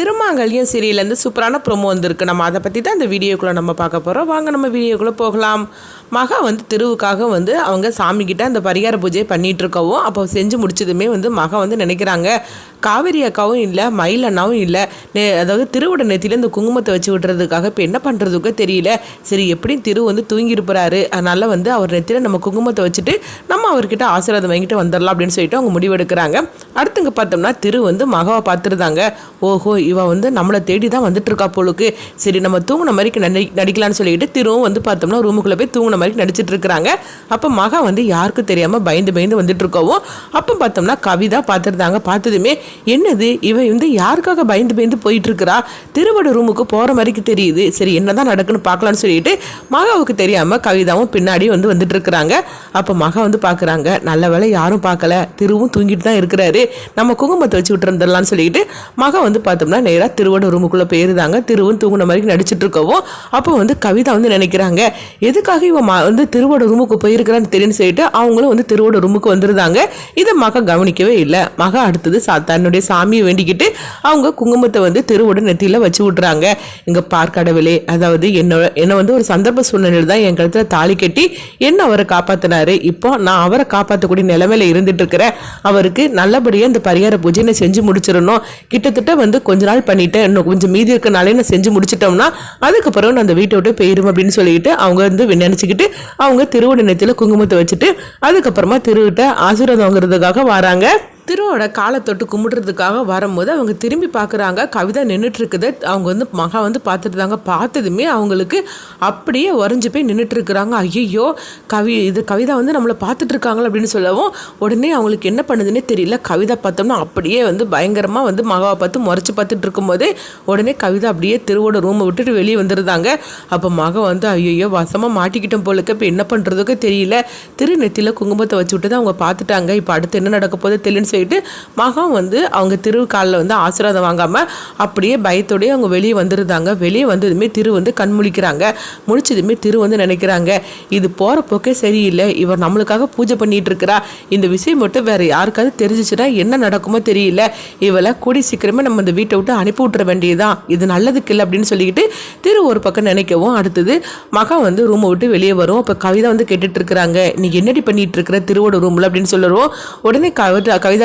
திருமாங்கல்யம் சீரியல்லேருந்து சூப்பரான ப்ரோமோ வந்திருக்கு. நம்ம அதை பற்றி தான் இந்த வீடியோக்குள்ளே நம்ம பார்க்க போகிறோம். வாங்க நம்ம வீடியோக்குள்ளே போகலாம். மகா திருவுக்காக அவங்க சாமிக்கிட்ட அந்த பரிகார பூஜை பண்ணிகிட்டு இருக்கவும், அப்போ செஞ்சு முடிச்சதுமே மகா நினைக்கிறாங்க, காவேரி அக்காவும் இல்லை, மயில் அண்ணாவும் இல்லை, அதாவது திருவோட நெத்தியில் இந்த குங்குமத்தை வச்சு விட்டுறதுக்காக இப்போ என்ன பண்ணுறதுக்கோ தெரியல. சரி, எப்படியும் திரு தூங்கியிருப்பாரு, அதனால் அவர் நெத்தியில் நம்ம குங்குமத்தை வச்சுட்டு நம்ம அவர்கிட்ட ஆசீர்வாதம் வாங்கிட்டு வந்துடலாம் அப்படின்னு சொல்லிட்டு அவங்க முடிவெடுக்கிறாங்க. அடுத்துங்க பார்த்தோம்னா திரு மகாவை பார்த்துருந்தாங்க. ஓஹோ, இவ நம்மளை தேடி தான் வந்துட்டு இருக்கா போலுக்கு. சரி, நம்ம தூங்கின மாதிரி நடிக்கலான்னு சொல்லிட்டு திருவும் பார்த்தோம்னா ரூமுக்குள்ளே போய் தூங்கின மாதிரி நடிச்சிட்டு இருக்கிறாங்க. அப்போ மகா யாருக்கும் தெரியாமல் பயந்து வந்துட்டு இருக்கவும், அப்போ பார்த்தோம்னா கவிதா பார்த்துருந்தாங்க. பார்த்ததுமே என்னது இவ யாருக்காக பயந்து போயிட்டு இருக்கிறா, திருவோட ரூமுக்கு போகிற மாதிரிக்கு தெரியுது. சரி, என்னதான் நடக்குன்னு பார்க்கலான்னு சொல்லிட்டு மகாவுக்கு தெரியாமல் கவிதாவும் பின்னாடி வந்துட்டு இருக்கிறாங்க. அப்போ மகா பார்க்குறாங்க, நல்ல வேலை யாரும் பார்க்கல, திருவும் தூங்கிட்டு தான் இருக்கிறாரு, நம்ம குங்குமத்தை வச்சு விட்டுருந்துடலான்னு சொல்லிட்டு மகா பார்த்தோம்னா நேராக திருவோட ரூமுக்குள்ளே போயிருந்தாங்க. திருவும் தூங்கின மாதிரி நடிச்சிட்டு இருக்கவும், அப்போ கவிதா நினைக்கிறாங்க, எதுக்காக இவன் திருவோட ரூமுக்கு போயிருக்கிறான்னு தெரியுன்னு சொல்லிட்டு அவங்களும் திருவோட ரூமுக்கு வந்துருந்தாங்க. இதை மகா கவனிக்கவே இல்லை. மகா அடுத்தது தன்னுடைய சாமியை வேண்டிக்கிட்டு அவங்க குங்குமத்தை திருவோட நெத்தியில வச்சு விட்டுறாங்க. இங்க பார்க்கடவில்லை, அதாவது என்ன ஒரு சந்தர்ப்ப சூழ்நிலையில் தான் என் கழுத்துல தாலி கட்டி என்ன அவரை காப்பாத்தினாரு. இப்போ நான் அவரை காப்பாற்றக்கூடிய நிலைமையில இருந்துட்டு இருக்கிறேன். அவருக்கு நல்லபடியா இந்த பரிகார பூஜை நான் செஞ்சு முடிச்சிடணும். கிட்டத்தட்ட கொஞ்ச நாள் பண்ணிட்டேன், இன்னும் கொஞ்சம் மீதி இருக்கனாலே நான் செஞ்சு முடிச்சிட்டோம்னா அதுக்கப்புறம் நான் அந்த வீட்டை விட்டு போயிரும் அப்படின்னு சொல்லிட்டு அவங்க நினைச்சுக்கிட்டு அவங்க திருவோட நெத்தியில குங்குமத்தை வச்சுட்டு அதுக்கப்புறமா திருவிட்ட ஆசீர்வாதம் வாங்குறதுக்காக வராங்க. திருவோட காலை தொட்டு கும்பிடுறதுக்காக வரும்போது அவங்க திரும்பி பார்க்குறாங்க, கவிதா நின்றுட்டு இருக்குது. அவங்க மகா பார்த்துட்டு தாங்க. பார்த்ததுமே அவங்களுக்கு அப்படியே உறைஞ்சி போய் நின்றுட்டு இருக்கிறாங்க. ஐயோ, கவிதா நம்மளை பார்த்துட்டு இருக்காங்களா அப்படின்னு சொல்லவும் உடனே அவங்களுக்கு என்ன பண்ணுதுன்னே தெரியல. கவிதா பார்த்தோம்னா அப்படியே பயங்கரமாக மகாவை பார்த்து முறைச்சி பார்த்துட்டு இருக்கும்போதே உடனே கவிதா அப்படியே திருவோட ரூமை விட்டுட்டு வெளியே வந்துருந்தாங்க. அப்போ மகா ஐயோ வசமாக மாட்டிக்கிட்டோம் போலுக்கு, இப்போ என்ன பண்ணுறதுக்கு தெரியல. திரு நெத்தியில் குங்குமத்தை வச்சு விட்டு தான் அவங்க பார்த்துட்டாங்க. இப்போ அடுத்து என்ன நடக்க போதோ தெரியலன்னு சொல்லிட்டு மகா அவங்க திருக்காலில் ஆசீர்வாதம் வாங்காமல் அப்படியே பயத்தோடய அவங்க வெளியே வந்துருந்தாங்க. வெளியே வந்ததுமே திரு கண் முழிக்கிறாங்க. முழிச்சதுமே திரு நினைக்கிறாங்க, இது போகிற போக்கே சரியில்லை, இவர் நம்மளுக்காக பூஜை பண்ணிட்டு இருக்கிறா, இந்த விஷயம் மட்டும் வேற யாருக்காவது தெரிஞ்சிச்சுன்னா என்ன நடக்குமோ தெரியல, இவளை கூடி சீக்கிரமே நம்ம இந்த வீட்டை விட்டு அனுப்பி விட்டுற வேண்டியதுதான், இது நல்லதுக்கு இல்லை அப்படின்னு சொல்லிக்கிட்டு திரு ஒரு பக்கம் நினைக்கவும், அடுத்தது மகா ரூமை விட்டு வெளியே வரும். அப்போ கவிதா கேட்டுட்டு இருக்கிறாங்க, நீ என்னடி பண்ணிட்டு இருக்கிற திருவோட ரூம்ல அப்படின்னு சொல்லுவோம். உடனே கவிதாட்ட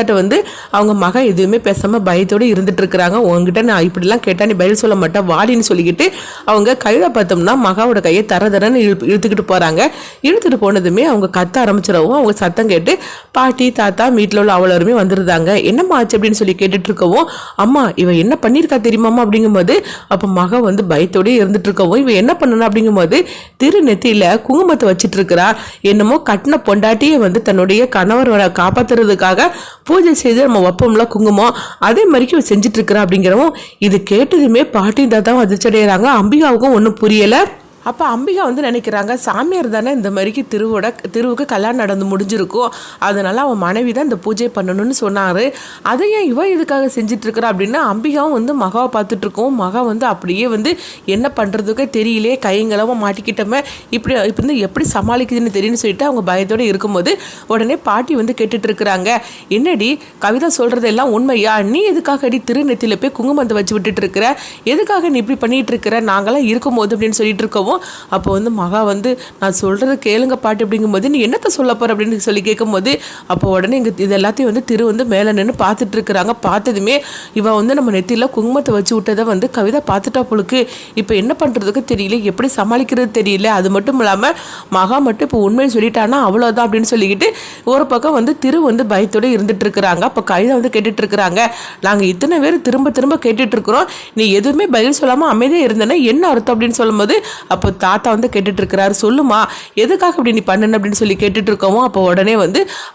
அவங்க மகா எதுவுமே பேசாம பயத்தோடு இருந்துட்டு இருக்கிறாங்க. உங்ககிட்ட நான் இப்படிலாம் கேட்டா நீ பதில் சொல்ல மாட்டேன் வாடின்னு சொல்லிக்கிட்டு அவங்க கவிதா பார்த்தோம்னா மகாவோட கையை தரன்னு இழுத்துக்கிட்டு போறாங்க. இழுத்துட்டு போனதுமே அவங்க கத்த ஆரம்பிச்சிடவும் அவங்க சத்தம் கேட்டு பாட்டி தாத்தா வீட்டில் உள்ள அவ்வளோருமே வந்துருந்தாங்க. என்னம்மா ஆச்சு அப்படின்னு சொல்லி கேட்டுட்டு இருக்கவும், அம்மா இவ என்ன பண்ணியிருக்கா தெரியுமாம்மா அப்படிங்கும்போது, அப்போ மகா பயத்தோடய இருந்துட்டு இருக்கவும் இவ என்ன பண்ணணும் அப்படிங்கும்போது திரு நெத்தியில குங்குமத்தை வச்சுட்டு இருக்கிறா. என்னமோ கட்டின பொண்டாட்டியை தன்னுடைய கணவரை காப்பாத்துறதுக்காக பூஜை செய்து நம்ம வைப்போம்ல குங்குமம், அதே மாதிரிக்கு செஞ்சுட்டு இருக்கிறா அப்படிங்கிறவும் இது கேட்டதுமே பாட்டி தாத்தாவும் அதிர்ச்சடைகிறாங்க. அம்பிகாவுக்கும் ஒன்றும் புரியலை. அப்போ அம்பிகா நினைக்கிறாங்க, சாமியார் தானே இந்த மாதிரிக்கு திருவுக்கு கல்யாணம் நடந்து முடிஞ்சிருக்கும், அதனால அவன் மனைவி தான் இந்த பூஜை பண்ணணும்னு சொன்னார், அதை ஏன் இவன் இதுக்காக செஞ்சுட்டு இருக்கிறா அப்படின்னா அம்பிகாவும் மகாவை பார்த்துட்டு இருக்கோம். மகா அப்படியே என்ன பண்ணுறதுக்கே தெரியலையே, கைங்களவும் மாட்டிக்கிட்டோமே, இப்படி எப்படி சமாளிக்குதுன்னு தெரியும்னு சொல்லிட்டு அவங்க பயத்தோடு இருக்கும்போது உடனே பாட்டி கேட்டுட்டு இருக்கிறாங்க, என்னடி கவிதா சொல்கிறதெல்லாம் உண்மையா, நீ எதுக்காக அடி திருநெத்தியில் போய் குங்குமத்தை வச்சு விட்டுட்டு இருக்கிற, எதுக்காக நீ இப்படி பண்ணிட்டு இருக்கிற, நாங்களாம் இருக்கும்போது அப்படின்னு சொல்லிட்டு இருக்கவும், அப்போ மகா நான் சொல்றது கேளுங்க பாட்டு அப்படிங்கும்போது நீ என்னத்தை சொல்ல போற அப்படின்னு சொல்லி கேட்கும்போது, அப்போ உடனே இது எல்லாத்தையும் திரு மேலே நின்று பார்த்துட்டு இருக்கிறாங்க. பார்த்ததுமே இவ நம்ம நெத்தியில் குங்குமத்தை வச்சு விட்டதை கவிதா பார்த்துட்டா போலுக்கு, இப்போ என்ன பண்ணுறதுக்கு தெரியல, எப்படி சமாளிக்கிறது தெரியல. அது மட்டும் இல்லாமல் மகா மட்டும் இப்போ உண்மையை சொல்லிட்டானா அவ்வளோதான் அப்படின்னு சொல்லிக்கிட்டு ஒரு பக்கம் திரு பயத்தோடு இருந்துட்டு இருக்கிறாங்க. அப்போ கவிதா கேட்டுட்டு இருக்கிறாங்க, நாங்கள் இத்தனை பேர் திரும்ப கேட்டுட்டு இருக்கிறோம், நீ எதுவுமே பதில் சொல்லாமல் அமைதியாக இருந்தேன்னா என்ன அர்த்தம் அப்படின்னு சொல்லும்போது, அப்போ தாத்தா கேட்டுட்டு இருக்கிறாரு, சொல்லுமா எதுக்காக அப்படி நீ பண்ணு அப்படின்னு சொல்லி கேட்டுட்டு இருக்கவும், அப்போ உடனே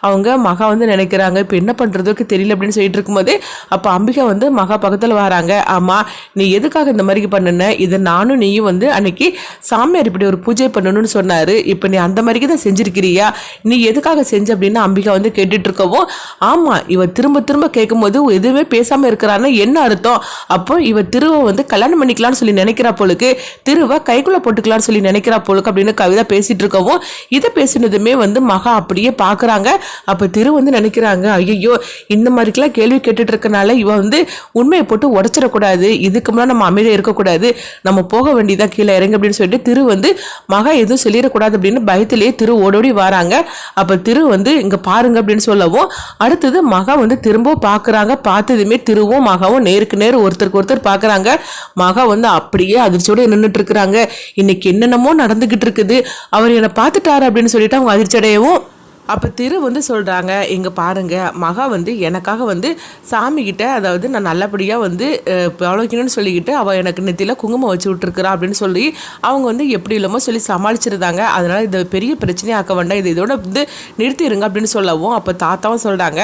அவங்க மகா நினைக்கிறாங்க, இப்போ என்ன பண்ணுறதுக்கு தெரியல அப்படின்னு சொல்லிட்டு இருக்கும்போதே அப்போ அம்பிகா மகா பக்கத்தில் வராங்க. ஆமாம், நீ எதுக்காக இந்த மாதிரி பண்ணுன, இதை நானும் நீயும் அன்னைக்கு சாமியார் இப்படி ஒரு பூஜை பண்ணணும்னு சொன்னார், இப்போ நீ அந்த மாதிரிக்கு தான் செஞ்சிருக்கிறியா, நீ எதுக்காக செஞ்ச அப்படின்னு அம்பிகா கேட்டுட்டு இருக்கவும், ஆமாம் இவ திரும்ப கேட்கும்போது எதுவுமே பேசாமல் இருக்கிறான்னு என்ன அர்த்தம், அப்போ இவ திருவை கல்யாணம் பண்ணிக்கலாம்னு சொல்லி நினைக்கிறா போலுக்கு, திருவை கைக்குள்ளே போட்டு போட்டுக்கலாம்னு சொல்லி நினைக்கிறா போலுக்கு அப்படின்னு கவிதா பேசிட்டு இருக்கவும் இதை பேசினதுமே வந்து மகா அப்படியே பார்க்குறாங்க. அப்போ திரு வந்து நினைக்கிறாங்க, ஐயோ இந்த மாதிரிக்கெல்லாம் கேள்வி கேட்டுட்டு இருக்கனால இவ வந்து உண்மையை போட்டு உடச்சிடக்கூடாது, இதுக்கு முன்னாடி நம்ம அமைதியாக இருக்கக்கூடாது, நம்ம போக வேண்டியதா கீழே இறங்க அப்படின்னு சொல்லிட்டு திரு வந்து மகா எதுவும் சொல்லிடக்கூடாது அப்படின்னு பயத்திலேயே திரு ஓடோடி வராங்க. அப்போ திரு வந்து இங்கே பாருங்க அப்படின்னு சொல்லவும் அடுத்தது மகா வந்து திரும்ப பார்க்குறாங்க. பார்த்ததுமே திருவும் மகாவும் நேருக்கு நேர் ஒருத்தருக்கு ஒருத்தர் பார்க்குறாங்க. மகா வந்து அப்படியே அதிர்ச்சியோடு நின்றுட்டு இருக்கிறாங்க. இன்னைக்கு என்னென்னமோ நடந்துகிட்டு இருக்குது, அவர் என்னை பார்த்துட்டாரு அப்படின்னு சொல்லிட்டு அவங்க அதிர்ச்சி அடையவும் அப்போ திரு வந்து சொல்கிறாங்க, இங்கே பாருங்கள் மகா வந்து எனக்காக வந்து சாமிக்கிட்ட அதாவது நான் நல்லபடியாக வந்து பழகிக்கணும்னு சொல்லிக்கிட்டு அவள் எனக்கு நெத்தியில் குங்குமம் வச்சு விட்ருக்குறா அப்படின்னு சொல்லி அவங்க வந்து எப்படி இல்லாமோ சொல்லி சமாளிச்சிருந்தாங்க. அதனால் இது பெரிய பிரச்சனையாக ஆக்க வேண்டாம், இது இதோட வந்து நிறுத்திடுங்க அப்படின்னு சொல்லவும் அப்போ தாத்தாவும் சொல்கிறாங்க,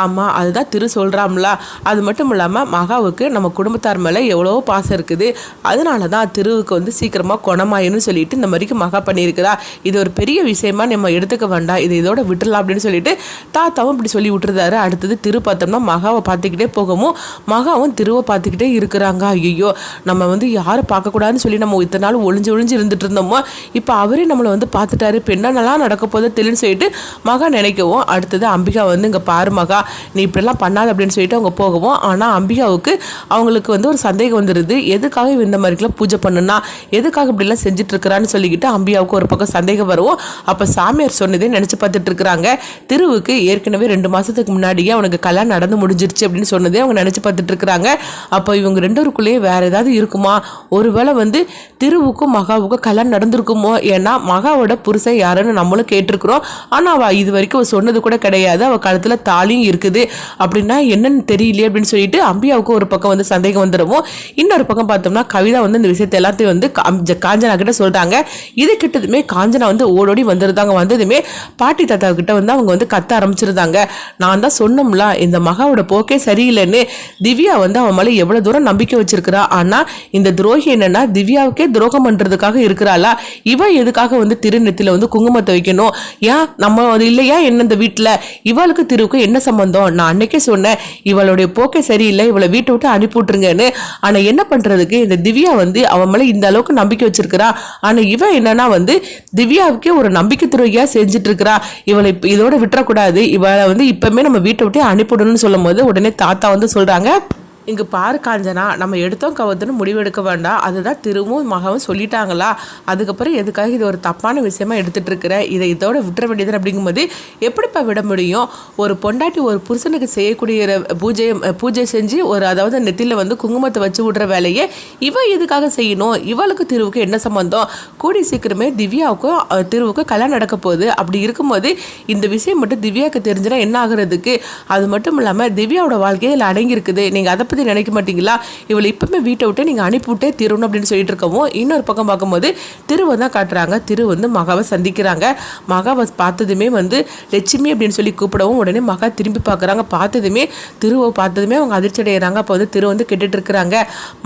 ஆமாம் அதுதான் திரு சொல்கிறாம்ல, அது மட்டும் இல்லாமல் மகாவுக்கு நம்ம குடும்பத்தார் மேலே எவ்வளோ பாசம் இருக்குது, அதனால தான் திருவுக்கு வந்து சீக்கிரமாக குணமாயின்னு சொல்லிட்டு இந்த மாதிரிக்கு மகா பண்ணியிருக்கிறா, இது ஒரு பெரிய விஷயமா நம்ம எடுத்துக்க வேண்டாம், இது இதோட விட்டுலாம் அப்படின்னு சொல்லிட்டு தாத்தாவும் இப்படி சொல்லி விட்டுருந்தாரு. அடுத்தது திரு பார்த்தோம்னா மகாவை பார்த்துக்கிட்டே போகவும் மகாவும் திருவை பார்த்துக்கிட்டே இருக்கிறாங்க. ஐயோ நம்ம வந்து யாரை பார்க்கக்கூடாதுன்னு சொல்லி நம்ம இத்தனை நாள் ஒளிஞ்சு இருந்துட்டு இருந்தோமோ இப்போ அவரே நம்மளை வந்து பார்த்துட்டாரு, இப்போ என்னென்னலாம் நடக்க போதோ தெரியுன்னு சொல்லிட்டு மகா நினைக்கவும் அடுத்தது அம்பிகா வந்து இங்கே பாரு மகா நீ இப்படிலாம் பண்ணாது அப்படின்னு சொல்லிட்டு அவங்க போகவும் ஆனால் அம்பிகாவுக்கு அவங்களுக்கு வந்து ஒரு சந்தேகம் வந்துடுது, எதுக்காக இந்த மாதிரிக்கெல்லாம் பூஜை பண்ணுனா எதுக்காக இப்படிலாம் செஞ்சுட்டு இருக்கிறான்னு சொல்லிக்கிட்டு அம்பிகாவுக்கு ஒரு பக்கம் சந்தேகம் வருவோம். அப்போ சாமியார் சொன்னதே நினச்சி பார்த்துட்டு இருக்கிறாங்க. திருவுக்கு ஏற்கனவே 2 மாசத்துக்கு முன்னாடியே அவனுக்கு கல்யாணம் நடந்து முடிஞ்சிருச்சு அப்படின்னு சொன்னதே அவங்க நினைச்சு பார்த்துட்டு இருக்கிறாங்க. அப்போ இவங்க ரெண்டருக்குள்ளேயே வேற ஏதாவது இருக்குமா, ஒருவேளை வந்து திருவுக்கும் மகாவுக்கும் கல்யாணம் நடந்திருக்குமோ, ஏன்னா மகாவோட புருஷன் யாருன்னு நம்மளும் கேட்டிருக்கிறோம், ஆனால் அவள் இது வரைக்கும் அவள் சொன்னது கூட கிடையாது, அவள் கழுத்துல தாலியும் இருக்குது, அப்படின்னா என்னன்னு தெரியலையே அப்படின்னு சொல்லிட்டு அம்பியாவுக்கு ஒரு பக்கம் வந்து சந்தேகம் வந்துடுவோம். இன்னொரு பக்கம் பார்த்தோம்னா கவிதா வந்து இந்த விஷயத்தை எல்லாத்தையும் வந்து காஞ்சனா கிட்ட சொல்றாங்க. இது கிட்டதுமே காஞ்சனா வந்து ஓடோடி வந்துருந்தாங்க. வந்ததுமே பாட்டி தாத்தா கிட்ட வந்து அவங்க வந்து கத்த ஆரம்பிச்சிருந்தாங்க, நான் தான் சொன்னோம்ல இந்த மகாவோட போக்கே சரியில்லைன்னு, திவ்யா வந்து அவன் மேலே எவ்வளவு தூரம் நம்பிக்கை வச்சிருக்கிறா, ஆனா இந்த துரோகி என்னன்னா திவ்யாவுக்கே துரோகம் பண்றதுக்காக இருக்கிறாளா, இவ எதுக்காக வந்து திருநெத்தில வந்து குங்குமத்தை வைக்கணும், ஏன் நம்ம இல்லையா என்ன இந்த வீட்டுல, இவளுக்கு திருவுக்கு என்ன சம்பந்தம், நான் அன்னைக்கே சொன்னேன் இவளுடைய போக்கே சரியில்லை, இவளை வீட்டை விட்டு அனுப்பி விட்டுருங்கன்னு, ஆனா என்ன பண்றதுக்கு இந்த திவ்யா வந்து அவன் மேல இந்த அளவுக்கு நம்பிக்கை வச்சிருக்கிறா, ஆனா இவ என்னன்னா வந்து திவ்யாவுக்கே ஒரு நம்பிக்கை துரோகியா செஞ்சுட்டு இருக்கிறா, இவளை இதோட விட்டுறக்கூடாது, இவளை வந்து இப்பவுமே நம்ம வீட்டை விட்டு அனுப்பிவிடணும்னு சொல்லும் போது உடனே தாத்தா வந்து சொல்றாங்க, இங்கே பாரு காஞ்சனா நம்ம எடுத்தோம் கவத்துன்னு முடிவெடுக்க வேண்டாம், அதுதான் திரும்பவும் மகவும் சொல்லிட்டாங்களா, அதுக்கப்புறம் எதுக்காக இது ஒரு தப்பான விஷயமா எடுத்துகிட்டு இருக்கிற, இதை இதோட விட்டுற வேண்டியது அப்படிங்கும்போது எப்படிப்பா விட முடியும், ஒரு பொண்டாட்டி ஒரு புருஷனுக்கு செய்யக்கூடிய பூஜை செஞ்சு ஒரு அதாவது நெத்தியில் வந்து குங்குமத்தை வச்சு விடுற வேலையை இவ எதுக்காக செய்யணும், இவளுக்கு திருவுக்கு என்ன சம்பந்தம், கூடி சீக்கிரமே திவ்யாவுக்கும் திருவுக்கும் கல்யாணம் நடக்க போகுது, அப்படி இருக்கும்போது இந்த விஷயம் மட்டும் திவ்யாவுக்கு தெரிஞ்சுனா என்ன ஆகுறதுக்கு, அது மட்டும் இல்லாமல் திவ்யாவோட வாழ்க்கையை இதில் அடங்கியிருக்குது, நீங்கள் அதை பற்றி நினைக்க மாட்டீங்களா, இவளை இப்பவுமே வீட்டை விட்டு நீங்கள் அனுப்பிவிட்டே தீரணும் அப்படின்னு சொல்லிட்டு இருக்கவும் இன்னொரு பக்கம் பார்க்கும்போது திருவை தான் காட்டுறாங்க. திரு வந்து மகாவை சந்திக்கிறாங்க. மகாவை பார்த்ததுமே வந்து லட்சுமி அப்படின்னு சொல்லி கூப்பிடவும் உடனே மகா திரும்பி பார்க்குறாங்க. பார்த்ததுமே திருவை பார்த்ததுமே அவங்க அதிர்ச்சி அடைகிறாங்க. அப்போ வந்து திரு வந்து கேட்டுட்டு இருக்கிறாங்க,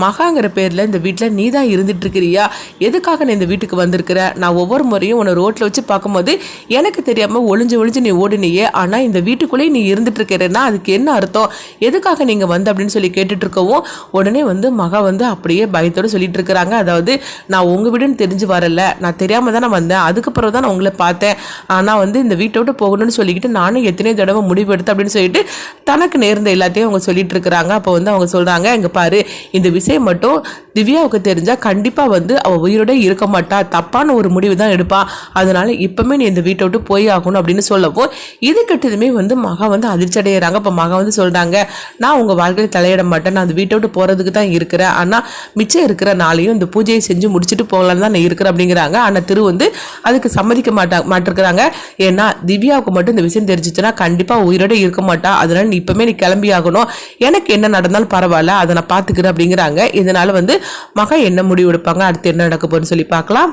மகாங்கிற பேரில் இந்த வீட்டில் நீ தான் இருந்துட்டு இருக்கிறியா, எதுக்காக நான் இந்த வீட்டுக்கு வந்திருக்கிற, நான் ஒவ்வொரு முறையும் உன்னை ரோட்டில் வச்சு பார்க்கும்போது எனக்கு தெரியாமல் ஒளிஞ்சு நீ ஓடினியே, ஆனால் இந்த வீட்டுக்குள்ளேயே நீ இருந்துட்டு இருக்கிறேன்னா அதுக்கு என்ன அர்த்தம், எதுக்காக நீங்கள் வந்து அப்படின்னு சொல்லி கேட்டுட்டு இருக்கவும் உடனே வந்து மகா வந்து அப்படியே பயத்தோடு சொல்லிட்டு இருக்கிறாங்க, அதாவது நான் உங்கள் வீடுன்னு தெரிஞ்சு வரல, நான் தெரியாமல் தான் நான் வந்தேன், அதுக்கப்புறம் தான் நான் உங்களை பார்த்தேன், ஆனால் வந்து இந்த வீட்டை விட்டு போகணும்னு சொல்லிக்கிட்டு நானும் எத்தனையோ தடவை முடிவு எடுத்தேன் அப்படின்னு சொல்லிட்டு தனக்கு நேர்ந்த எல்லாத்தையும் அவங்க சொல்லிட்டு இருக்கிறாங்க. அப்போ வந்து அவங்க சொல்கிறாங்க, இங்கே பாரு இந்த விஷயம் மட்டும் திவ்யாவுக்கு தெரிஞ்சால் கண்டிப்பாக வந்து அவள் உயிரோட இருக்க மாட்டா, தப்பான ஒரு முடிவு தான் எடுப்பான், அதனால இப்போமே நீ இந்த வீட்டை விட்டு போய் ஆகணும் அப்படின்னு சொல்லவும் இது கிட்டதுமே வந்து மகா வந்து அதிர்ச்சி அடைகிறாங்க. அப்போ மகா வந்து சொல்கிறாங்க, நான் உங்கள் வாழ்க்கையில் தலையிட மாட்டேன், நான் அந்த வீட்டை விட்டு போகிறதுக்கு தான் இருக்கிறேன், ஆனால் மிச்சம் இருக்கிற நாளையும் இந்த பூஜையை செஞ்சு முடிச்சுட்டு போகலான்னு தான் நான் இருக்கிறேன் அப்படிங்கிறாங்க. ஆனால் திரு வந்து அதுக்கு சம்மதிக்க மாட்டிருக்கிறாங்க. ஏன்னா திவ்யாவுக்கு மட்டும் இந்த விஷயம் தெரிஞ்சிச்சுன்னா கண்டிப்பாக உயிரோட இருக்க மாட்டா, அதனால நீ இப்போமே நீ கிளம்பி ஆகணும், எனக்கு என்ன நடந்தாலும் பரவாயில்ல அதை நான் பார்த்துக்கிறேன் அப்படிங்கிறாங்க. இதனால வந்து மகா என்ன முடிவு எடுப்பாங்க, அடுத்து என்ன நடக்க போகுதுன்னு சொல்லி பார்க்கலாம்.